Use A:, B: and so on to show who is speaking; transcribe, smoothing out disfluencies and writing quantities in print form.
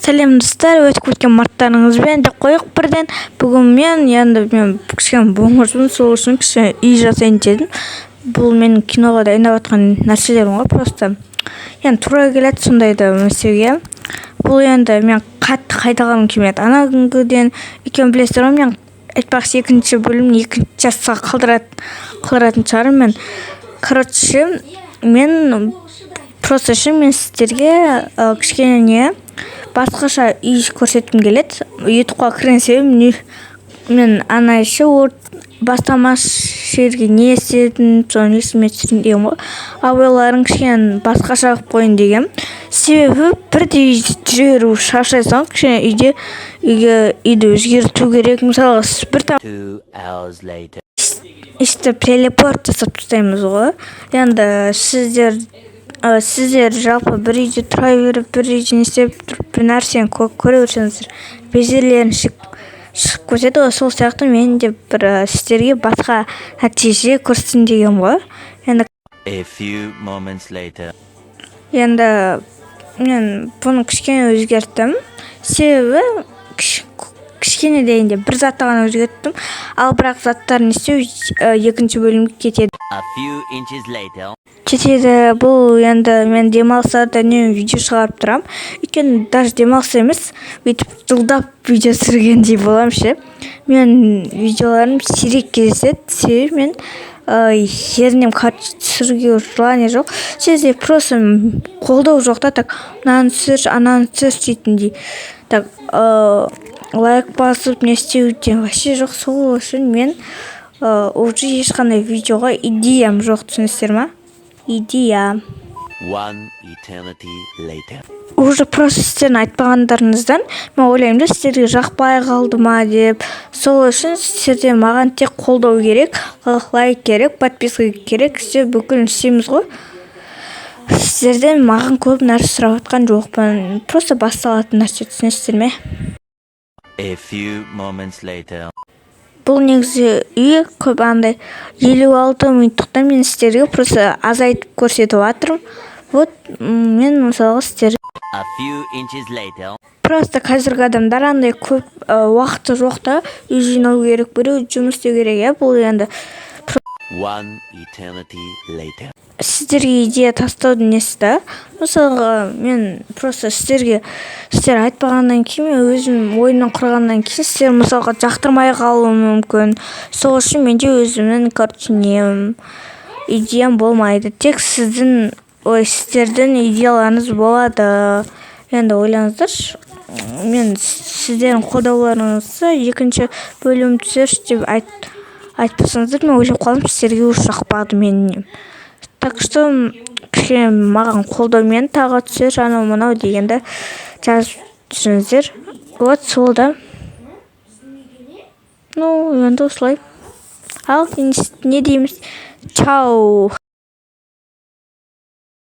A: Сәлем достар, өтіп кеткен марттарыңызбен деп қойық бірден. Бүгін мен кішкене боңғырсың, сол үшін кішкене үй жасайын дедім. Бұл мен киноға дайындап жатқан нәрселерім ғой, просто. Енді тура келеді сондай да мәселеге. Бұл енді мен қатты қайталағым келмеді. Ана күнгіден екеуін білесіздер ғой, мен айтпақшы екінші бөлім екінші жасқа қалдыратын шығармын. Короче, мен сіздерге кішкене басқаша үй көрсеткім келеді. Ютубқа кірген себебім мен ана бастамаш жерге не істедім, соны есіме түсірдім деген ғой. Ойларың кішкене басқаша қылып қойын деген. Себебі бірде үйде жүре беру шаршайсың, кішкене үйді өзгерту керек. Мысалы, телепорт жасап тастаймыз ғой. Енді сіздер жалпы бір үйде тұра беріп, бір үйде не істеп тұрып, бір нәрсені көре берсеңіздер, безерлерін шығып көрсетеді ғой. Сол сияқты мен де бір сіздерге басқа нәтиже көрсетейін деген ғой. Енді мен бұны кішкене өзгерттім. Себебі кішкене дегенде бір затты ғана өзгерттім, ал бірақ заттарын істеу екінші бөлімге кетеді. Бұл енді мен демалыстарда видео шығарып тұрам. Өйткені даже демалыста емес, бүйтіп жылдап видео түсіргендей болам ше. Мен видеоларым сирек кездеседі, себебі мен ерінем түсіруге желание жоқ. Себебі просто қолдау жоқ та, так мынаны түсірші, ананы түсірші дейтіндей. Так лайк басып не істеуден вообще жоқ. Сол үшін мен уже ешқандай видеоға идеям жоқ, түсінесіздер ма? Идея. Уже просто сіздердің айтпағандарыңыздан мен ойлаймын, сіздерге жақпай қалды ма деп. Сол үшін сіздерден маған тек қолдау керек, лайк керек, подписка керек. Сіздер бүкіл істейміз ғой. Сіздерден маған көп нәрсе сұрап жатқан жоқпын. Просто басталатын нәрсе, түсінесіздер ме? Бұл негізі үй көп андай 56 минуттықтан мен сіздерге просто азайтып көрсетіп жатырмын. Вот мен мысалға сіздер просто қазіргі адамдар андай көп уақыты жоқ та, үй жинау керек, біреу жұмыс істеу керек. Бұл енді сіздерге идея тастаудың несі да. Мысалға мен просто сіздер айтпағаннан кейін, мен өзім ойымнан құрғаннан кейін сіздер мысалға жақтырмай қалуы мүмкін. Сол үшін менде өзімнің идеям болмайды. Тек сіздердің идеяларыңыз болады. Енді ойлаңыздаршы, мен сіздердің қолдауларыңызды екінші бөлім түсірші деп айтпасаңыздар, мен ойлап қалдым, сіздерге уже жақпады менің. Так что кішкене маған қолдаумен тағы түсірші, анау мынау дегенді жазып түсіріңіздер. Вот сол да. Енді осылай. Ал не дейміз? Чау!